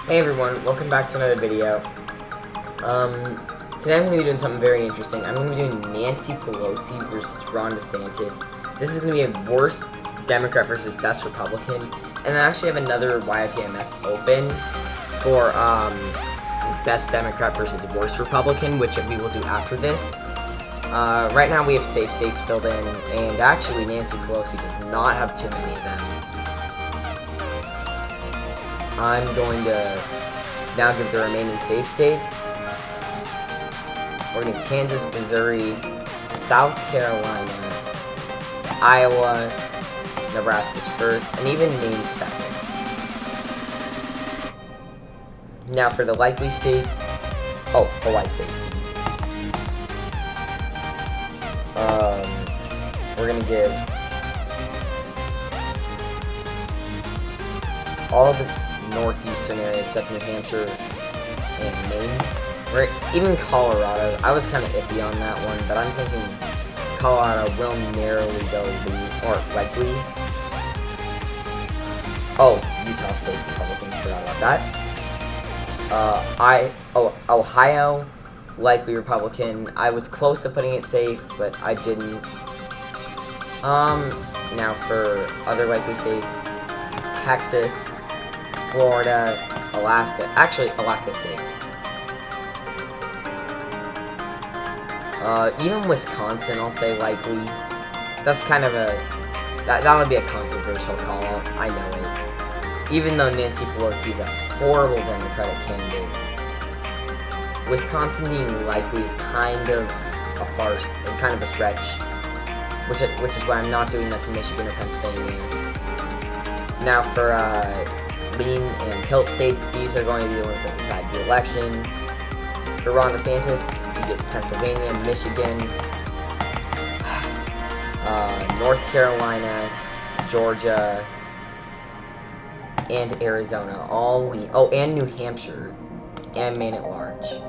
Hey everyone, welcome back to another video. Today I'm going to be doing something very interesting. I'm going to be doing Nancy Pelosi versus Ron DeSantis. This is going to be a worst Democrat versus best Republican. And then I actually have another YFPMS open for best Democrat versus worst Republican, which we will do after this. Right now we have safe states filled in, and actually Nancy Pelosi does not have too many of them. I'm going to now give the remaining safe states. We're going to Kansas, Missouri, South Carolina, Iowa, Nebraska's first, and even Maine's second. Now for the likely states, Hawaii safe. We're going to give all of this northeastern area except New Hampshire and Maine. Even Colorado. I was kind of iffy on that one, but I'm thinking Colorado will narrowly go or likely. Oh, Utah safe Republican. Forgot about that. Ohio likely Republican. I was close to putting it safe, but I didn't. Now for other likely states, Texas, Florida, Alaska. Actually, Alaska's safe. Even Wisconsin, I'll say likely. That's kind of that'll be a controversial call. I know it. Even though Nancy Pelosi is a horrible Democratic candidate, Wisconsin being likely is kind of a farce, kind of a stretch. Which is why I'm not doing that to Michigan or Pennsylvania. Now for lean and tilt states, these are going to be the ones that decide the election. For Ron DeSantis, he gets Pennsylvania, Michigan, North Carolina, Georgia, and Arizona. All lean. Oh, and New Hampshire, and Maine at large.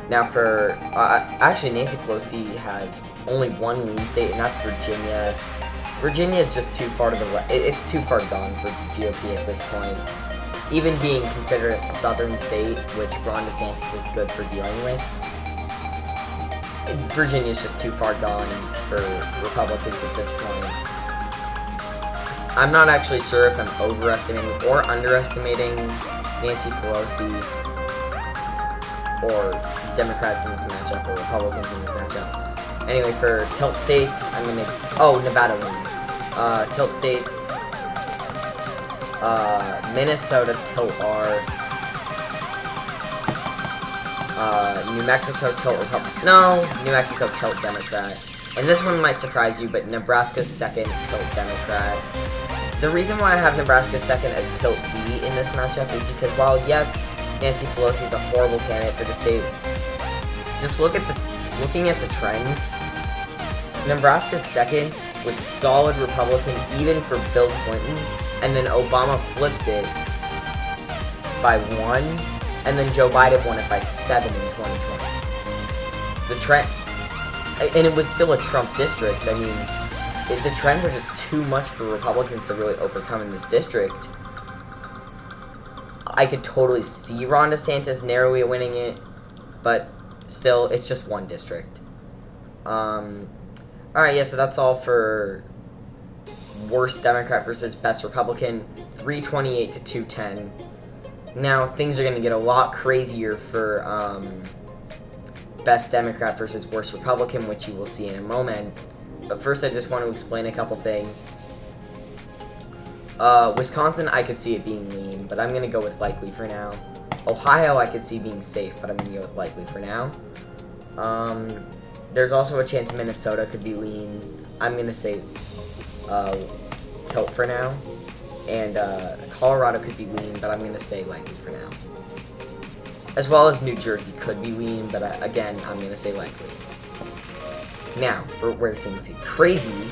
Now for, actually Nancy Pelosi has only one lean state, and that's Virginia. Virginia is just too far to the left. It's too far gone for the GOP at this point. Even being considered a southern state, which Ron DeSantis is good for dealing with, Virginia is just too far gone for Republicans at this point. I'm not actually sure if I'm overestimating or underestimating Nancy Pelosi or Democrats in this matchup, or Republicans in this matchup. Anyway, for tilt states, I'm gonna... Oh, Nevada win. Tilt states... Minnesota tilt R. New Mexico tilt Republican. No, New Mexico tilt Democrat. And this one might surprise you, but Nebraska's second tilt Democrat. The reason why I have Nebraska second as tilt D in this matchup is because while, yes, Nancy Pelosi is a horrible candidate for the state, just looking at the trends, Nebraska's second was solid Republican even for Bill Clinton, and then Obama flipped it by 1, and then Joe Biden won it by 7 in 2020. The trend, and it was still a Trump district. I mean, the trends are just too much for Republicans to really overcome in this district. I could totally see Ron DeSantis narrowly winning it, but still, it's just one district. Alright, yeah, so that's all for worst Democrat versus best Republican, 328 to 210. Now, things are going to get a lot crazier for best Democrat versus worst Republican, which you will see in a moment. But first, I just want to explain a couple things. Wisconsin, I could see it being lean, but I'm going to go with likely for now. Ohio, I could see being safe, but I'm going to go with likely for now. There's also a chance Minnesota could be lean. I'm going to say tilt for now. And Colorado could be lean, but I'm going to say likely for now. As well as New Jersey could be lean, but again, I'm going to say likely. Now, for where things get crazy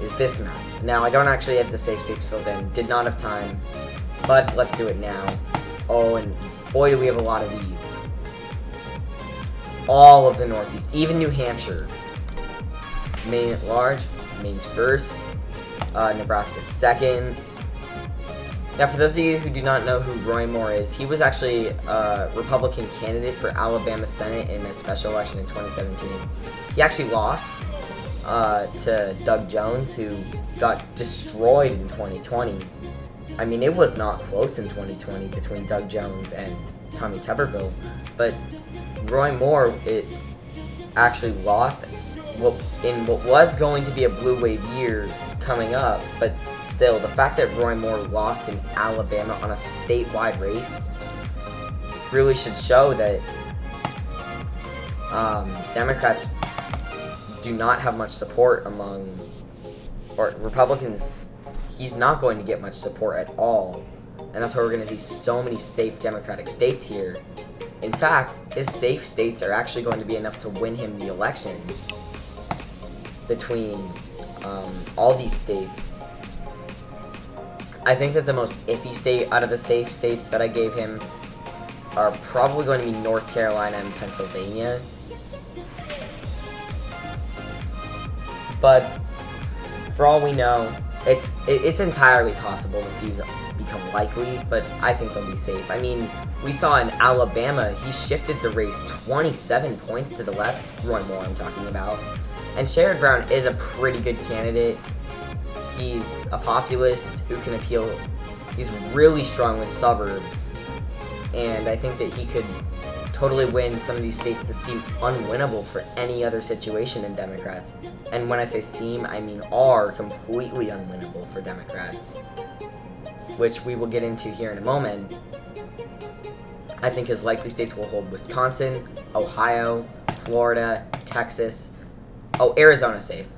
is this map. Now, I don't actually have the safe states filled in. Did not have time, but let's do it now. Oh, and boy, do we have a lot of these. All of the Northeast, even New Hampshire. Maine at large, Maine's first. Nebraska's second. Now, for those of you who do not know who Roy Moore is, he was actually a Republican candidate for Alabama Senate in a special election in 2017. He actually lost to Doug Jones, who got destroyed in 2020. I mean, it was not close in 2020 between Doug Jones and Tommy Tuberville, but Roy Moore, it actually lost in what was going to be a blue wave year coming up, but still, the fact that Roy Moore lost in Alabama on a statewide race really should show that Democrats do not have much support among, or Republicans, he's not going to get much support at all, and that's why we're going to see so many safe Democratic states here. In fact, his safe states are actually going to be enough to win him the election. Between all these states, I think that the most iffy state out of the safe states that I gave him are probably going to be North Carolina and Pennsylvania. But for all we know, it's entirely possible that these become likely, but I think they'll be safe. I mean, we saw in Alabama, he shifted the race 27 points to the left. Roy Moore, I'm talking about. And Sherrod Brown is a pretty good candidate. He's a populist who can appeal. He's really strong with suburbs. And I think that he could totally win some of these states that seem unwinnable for any other situation in Democrats. And when I say seem, I mean are completely unwinnable for Democrats, which we will get into here in a moment. I think his likely states will hold Wisconsin, Ohio, Florida, Texas. Oh, Arizona's safe.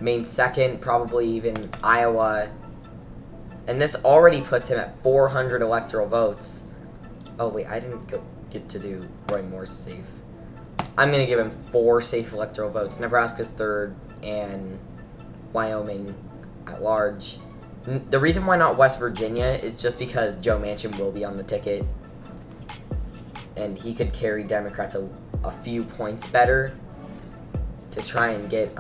Maine second, probably even Iowa. And this already puts him at 400 electoral votes. Oh, wait, I didn't get to do Roy Moore's safe. I'm going to give him 4 safe electoral votes. Nebraska's third, and Wyoming at large. The reason why not West Virginia is just because Joe Manchin will be on the ticket. And he could carry Democrats a few points better to try and get,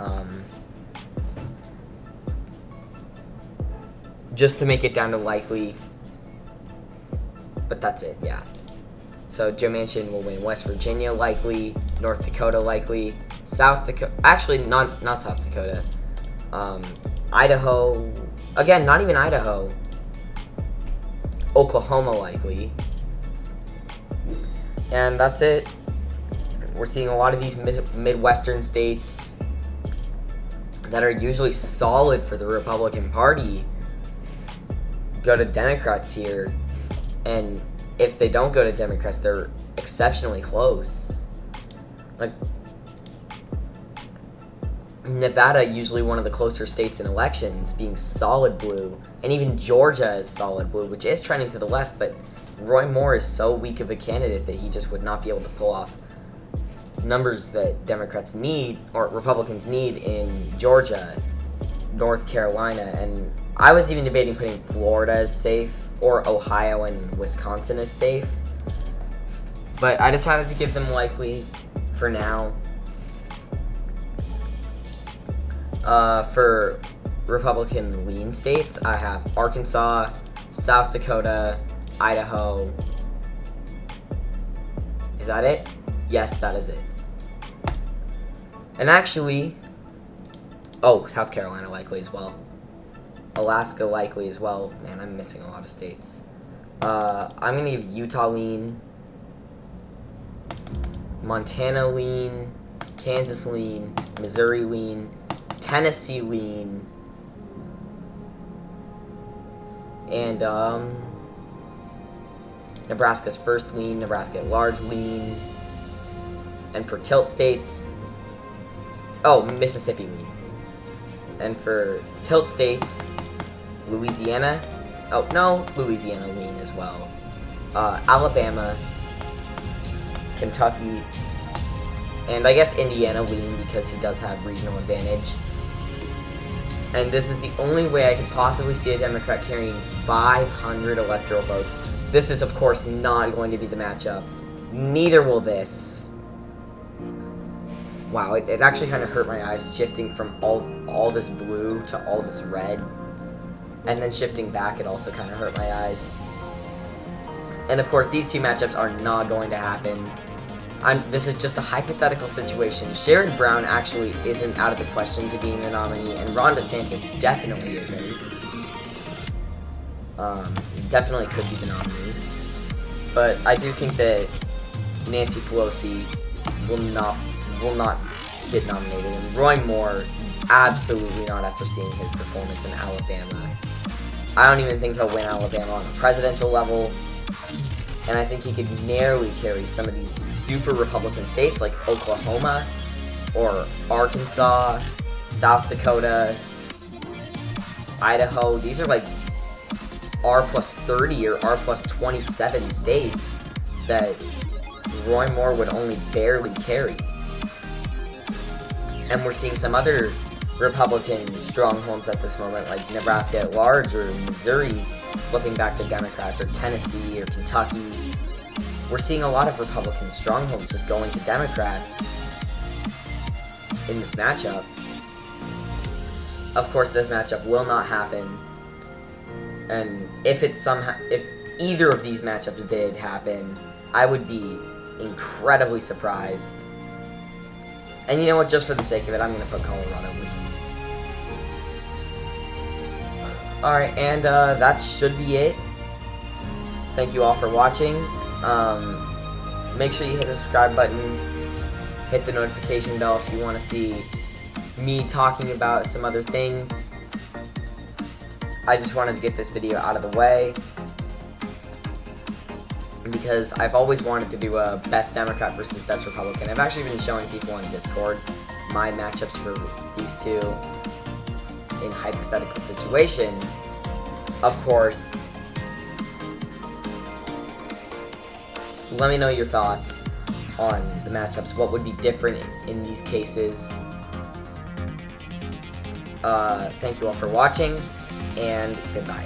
just to make it down to likely. But that's it, yeah. So Joe Manchin will win West Virginia likely, North Dakota likely, South Dakota, actually not South Dakota, Idaho, again, not even Idaho, Oklahoma likely. And that's it. We're seeing a lot of these Midwestern states that are usually solid for the Republican Party go to Democrats here. And if they don't go to Democrats, they're exceptionally close. Like, Nevada, usually one of the closer states in elections, being solid blue. And even Georgia is solid blue, which is trending to the left, but Roy Moore is so weak of a candidate that he just would not be able to pull off numbers that Democrats need, or Republicans need, in Georgia, North Carolina, and I was even debating putting Florida as safe, or Ohio and Wisconsin as safe, but I decided to give them likely for now. For Republican lean states, I have Arkansas, South Dakota, Idaho. Is that it? Yes, that is it. And actually, oh, South Carolina likely as well. Alaska likely as well. Man, I'm missing a lot of states. I'm going to give Utah lean, Montana lean, Kansas lean, Missouri lean, Tennessee lean, and Nebraska's first lean, Nebraska at large lean, and for tilt states, oh, Mississippi lean. And for tilt states, Louisiana, oh, no, Louisiana lean as well. Alabama, Kentucky, and I guess Indiana lean because he does have regional advantage. And this is the only way I could possibly see a Democrat carrying 500 electoral votes. This is, of course, not going to be the matchup. Neither will this. Wow, it actually kind of hurt my eyes shifting from all this blue to all this red. and then shifting back, it also kind of hurt my eyes. And of course, these two matchups are not going to happen. This is just a hypothetical situation. Sherrod Brown actually isn't out of the question to being the nominee, and Ron DeSantis definitely isn't. Definitely could be the nominee. But I do think that Nancy Pelosi will not get nominated, and Roy Moore, absolutely not after seeing his performance in Alabama. I don't even think he'll win Alabama on the presidential level, and I think he could narrowly carry some of these super Republican states like Oklahoma or Arkansas, South Dakota, Idaho. These are like R plus 30 or R plus 27 states that Roy Moore would only barely carry. And we're seeing some other Republican strongholds at this moment, like Nebraska at large, or Missouri flipping back to Democrats, or Tennessee, or Kentucky. We're seeing a lot of Republican strongholds just going to Democrats in this matchup. Of course, this matchup will not happen, and if either of these matchups did happen, I would be incredibly surprised. And you know what, just for the sake of it, I'm going to put Colorado with. Alright, and that should be it. Thank you all for watching. Make sure you hit the subscribe button, hit the notification bell if you want to see me talking about some other things. I just wanted to get this video out of the way, because I've always wanted to do a best Democrat versus best Republican. I've actually been showing people on Discord my matchups for these two in hypothetical situations. Of course, let me know your thoughts on the matchups. What would be different in these cases? Thank you all for watching, and goodbye.